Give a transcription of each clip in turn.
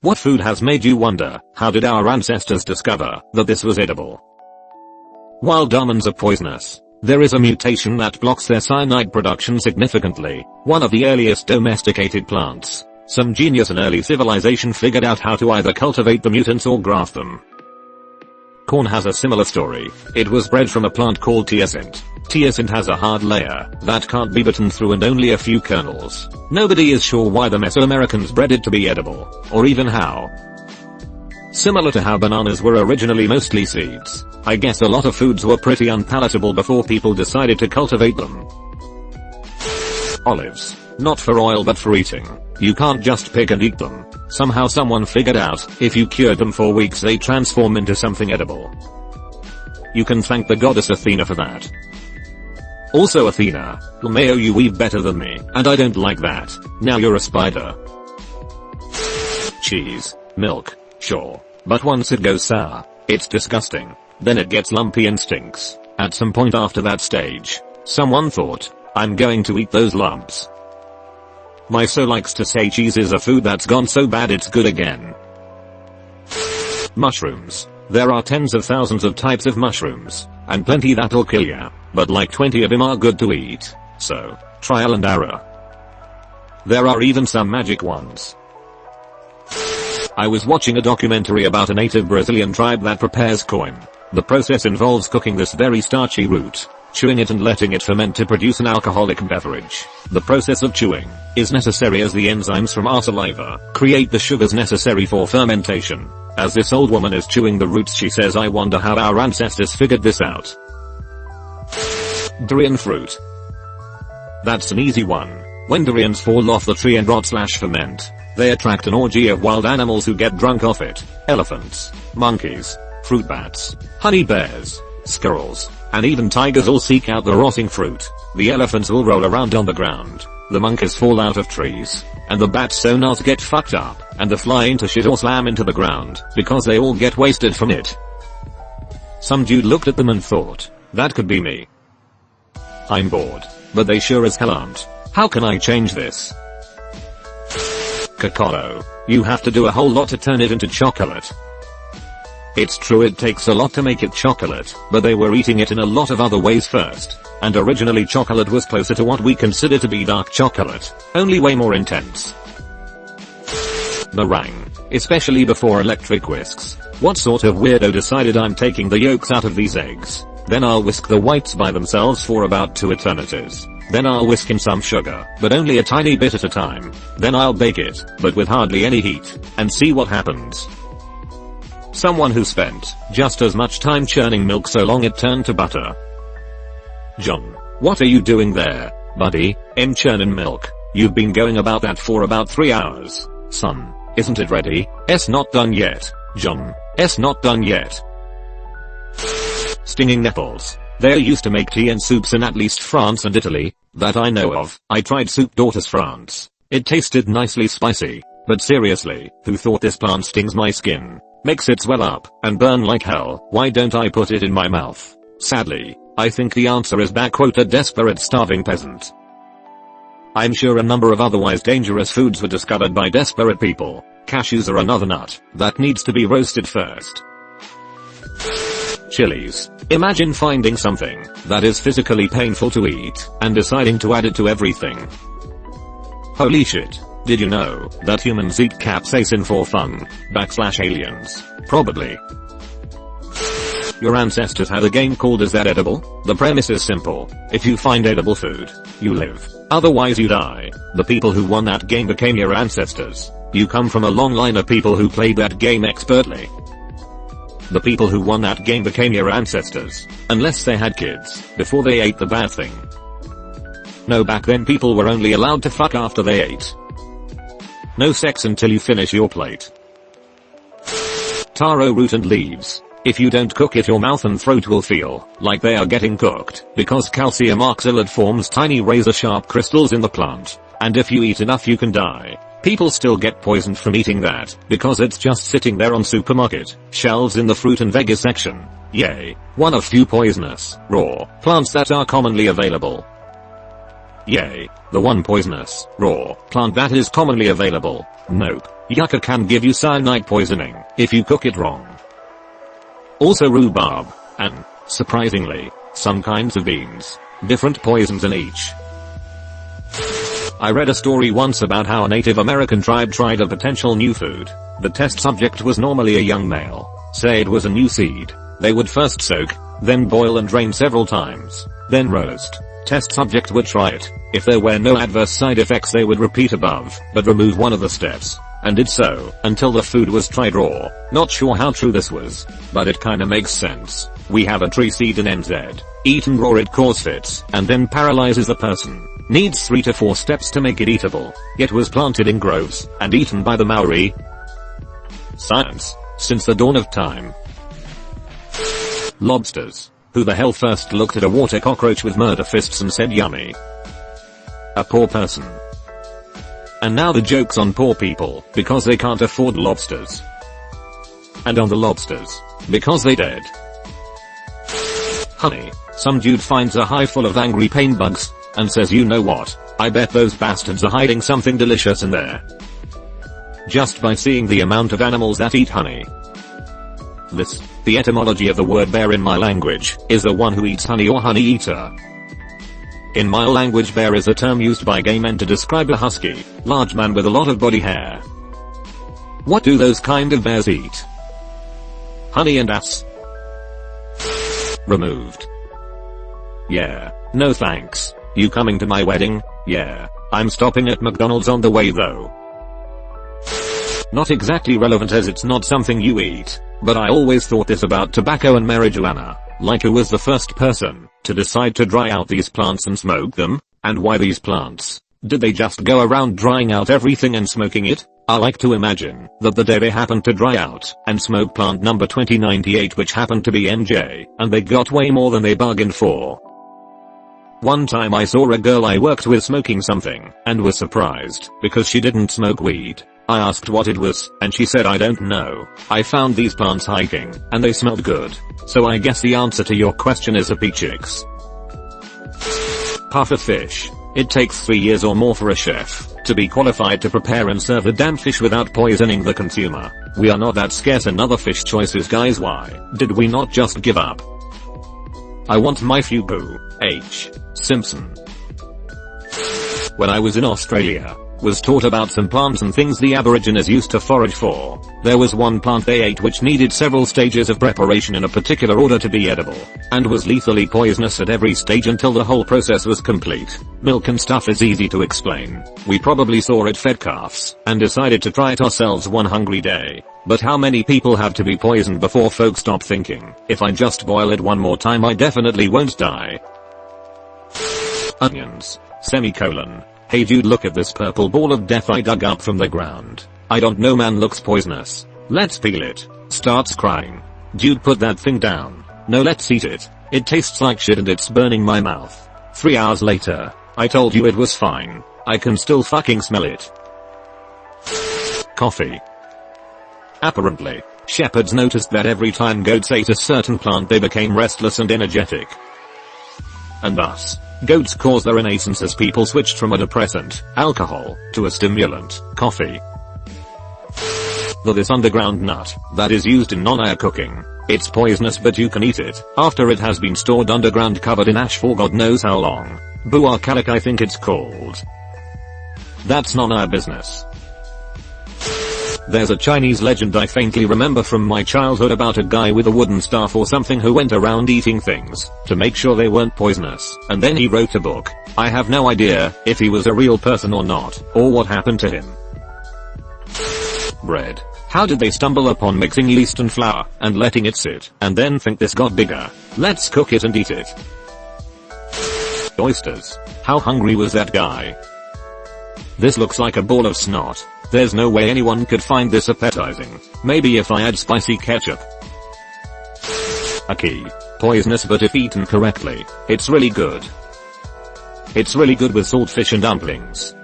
What food has made you wonder, how did our ancestors discover that this was edible? Wild almonds are poisonous. There is a mutation that blocks their cyanide production significantly, one of the earliest domesticated plants. Some genius in early civilization figured out how to either cultivate the mutants or graft them. Corn has a similar story. It was bred from a plant called teosinte. Teosinte has a hard layer that can't be bitten through and only a few kernels. Nobody is sure why the Mesoamericans bred it to be edible, or even how. Similar to how bananas were originally mostly seeds, I guess a lot of foods were pretty unpalatable before people decided to cultivate them. Olives. Not for oil but for eating. You can't just pick and eat them. Somehow someone figured out, if you cured them for weeks they transform into something edible. You can thank the goddess Athena for that. Also Athena, Mayo, you weave better than me, and I don't like that. Now you're a spider. Cheese. Milk. Sure. But once it goes sour, it's disgusting. Then it gets lumpy and stinks. At some point after that stage, someone thought, I'm going to eat those lumps. My so likes to say cheese is a food that's gone so bad it's good again. Mushrooms. There are tens of thousands of types of mushrooms, and plenty that'll kill ya, but like 20 of them are good to eat. So, trial and error. There are even some magic ones. I was watching a documentary about a native Brazilian tribe that prepares coin. The process involves cooking this very starchy root, chewing it and letting it ferment to produce an alcoholic beverage. The process of chewing is necessary as the enzymes from our saliva create the sugars necessary for fermentation. As this old woman is chewing the roots she says, I wonder how our ancestors figured this out. Durian fruit. That's an easy one. When durians fall off the tree and rot/ferment, they attract an orgy of wild animals who get drunk off it. Elephants, monkeys, fruit bats, honey bears, squirrels, and even tigers all seek out the rotting fruit. The elephants will roll around on the ground, the monkeys fall out of trees, and the bats so not get fucked up, and the fly into shit or slam into the ground, because they all get wasted from it. Some dude looked at them and thought, that could be me. I'm bored, but they sure as hell aren't. How can I change this? Cacao. You have to do a whole lot to turn it into chocolate. It's true it takes a lot to make it chocolate, but they were eating it in a lot of other ways first. And originally chocolate was closer to what we consider to be dark chocolate, only way more intense. Meringue. Especially before electric whisks. What sort of weirdo decided I'm taking the yolks out of these eggs? Then I'll whisk the whites by themselves for about 2 eternities. Then I'll whisk in some sugar, but only a tiny bit at a time. Then I'll bake it, but with hardly any heat, and see what happens. Someone who spent just as much time churning milk so long it turned to butter. John, what are you doing there, buddy? I'm churning milk. You've been going about that for about 3 hours. Son, isn't it ready? It's not done yet. John, it's not done yet. Stinging nettles. They used to make tea and soups in at least France and Italy, that I know of. I tried Soup Daughters France. It tasted nicely spicy, but seriously, who thought this plant stings my skin, makes it swell up, and burn like hell? Why don't I put it in my mouth? Sadly, I think the answer is a desperate starving peasant. I'm sure a number of otherwise dangerous foods were discovered by desperate people. Cashews are another nut that needs to be roasted first. Chilies. Imagine finding something that is physically painful to eat and deciding to add it to everything. Holy shit. Did you know that humans eat capsaicin for fun? /aliens. Probably. Your ancestors had a game called Is That Edible? The premise is simple. If you find edible food, you live. Otherwise you die. The people who won that game became your ancestors. You come from a long line of people who played that game expertly. The people who won that game became your ancestors, unless they had kids, before they ate the bad thing. No, back then people were only allowed to fuck after they ate. No sex until you finish your plate. Taro root and leaves. If you don't cook it, your mouth and throat will feel like they are getting cooked, because calcium oxalate forms tiny razor-sharp crystals in the plant, and if you eat enough you can die. People still get poisoned from eating that, because it's just sitting there on supermarket shelves in the fruit and veg section. Yay. One of few poisonous, raw plants that are commonly available. Yay. The one poisonous, raw plant that is commonly available. Nope. Yucca can give you cyanide poisoning if you cook it wrong. Also rhubarb, and, surprisingly, some kinds of beans. Different poisons in each. I read a story once about how a Native American tribe tried a potential new food. The test subject was normally a young male. Say it was a new seed. They would first soak, then boil and drain several times, then roast. Test subject would try it. If there were no adverse side effects they would repeat above, but remove one of the steps. And did so, until the food was tried raw. Not sure how true this was, but it kinda makes sense. We have a tree seed in NZ. Eaten raw it cause fits, and then paralyzes the person. Needs 3 to 4 steps to make it eatable. Yet was planted in groves, and eaten by the Maori. Science. Since the dawn of time. Lobsters. Who the hell first looked at a water cockroach with murder fists and said yummy? A poor person. And now the joke's on poor people, because they can't afford lobsters. And on the lobsters, because they dead. Honey, some dude finds a hive full of angry pain bugs, and says you know what, I bet those bastards are hiding something delicious in there. Just by seeing the amount of animals that eat honey. The etymology of the word bear in my language, is the one who eats honey or honey eater. In my language bear is a term used by gay men to describe a husky, large man with a lot of body hair. What do those kind of bears eat? Honey and ass. Removed. Yeah, no thanks. You coming to my wedding? Yeah, I'm stopping at McDonald's on the way though. Not exactly relevant as it's not something you eat, but I always thought this about tobacco and marijuana. Like who was the first person to decide to dry out these plants and smoke them? And why these plants? Did they just go around drying out everything and smoking it? I like to imagine that the day they happened to dry out and smoke plant number 2098 which happened to be NJ, and they got way more than they bargained for. One time I saw a girl I worked with smoking something, and was surprised, because she didn't smoke weed. I asked what it was, and she said I don't know. I found these plants hiking, and they smelled good. So I guess the answer to your question is a peachix. Puffer fish. It takes 3 years or more for a chef to be qualified to prepare and serve a damn fish without poisoning the consumer. We are not that scarce in other fish choices guys, why did we not just give up? I want my fugu. H. Simpson. When I was in Australia, was taught about some plants and things the Aborigines used to forage for. There was one plant they ate which needed several stages of preparation in a particular order to be edible, and was lethally poisonous at every stage until the whole process was complete. Milk and stuff is easy to explain. We probably saw it fed calves, and decided to try it ourselves one hungry day. But how many people have to be poisoned before folks stop thinking, if I just boil it one more time I definitely won't die? Onions. Semicolon. Hey dude, look at this purple ball of death I dug up from the ground. I don't know man, looks poisonous. Let's peel it. Starts crying. Dude, put that thing down. No, let's eat it. It tastes like shit and it's burning my mouth. 3 hours later. I told you it was fine. I can still fucking smell it. Coffee. Apparently, shepherds noticed that every time goats ate a certain plant they became restless and energetic. And thus, goats caused their renaissance as people switched from a depressant, alcohol, to a stimulant, coffee. This underground nut, that is used in non-air cooking. It's poisonous but you can eat it, after it has been stored underground covered in ash for God knows how long. Buarkalik I think it's called. That's none our business. There's a Chinese legend I faintly remember from my childhood about a guy with a wooden staff or something who went around eating things to make sure they weren't poisonous, and then he wrote a book. I have no idea if he was a real person or not, or what happened to him. Bread. How did they stumble upon mixing yeast and flour and letting it sit and then think this got bigger? Let's cook it and eat it. Oysters. How hungry was that guy? This looks like a ball of snot. There's no way anyone could find this appetizing. Maybe if I add spicy ketchup. Ackee. Poisonous but if eaten correctly, it's really good. It's really good with saltfish and dumplings.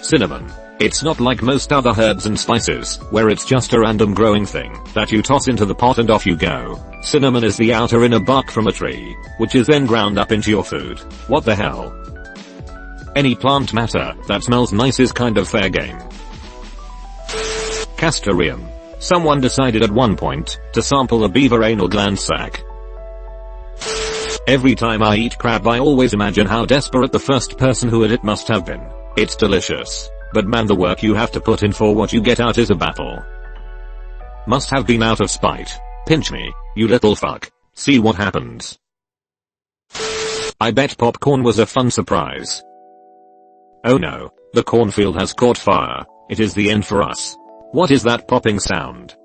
Cinnamon. It's not like most other herbs and spices, where it's just a random growing thing that you toss into the pot and off you go. Cinnamon is the outer inner bark from a tree, which is then ground up into your food. What the hell? Any plant matter that smells nice is kind of fair game. Castoreum. Someone decided at one point to sample a beaver anal gland sac. Every time I eat crab I always imagine how desperate the first person who ate it must have been. It's delicious, but man, the work you have to put in for what you get out is a battle. Must have been out of spite. Pinch me, you little fuck. See what happens. I bet popcorn was a fun surprise. Oh no, the cornfield has caught fire. It is the end for us. What is that popping sound?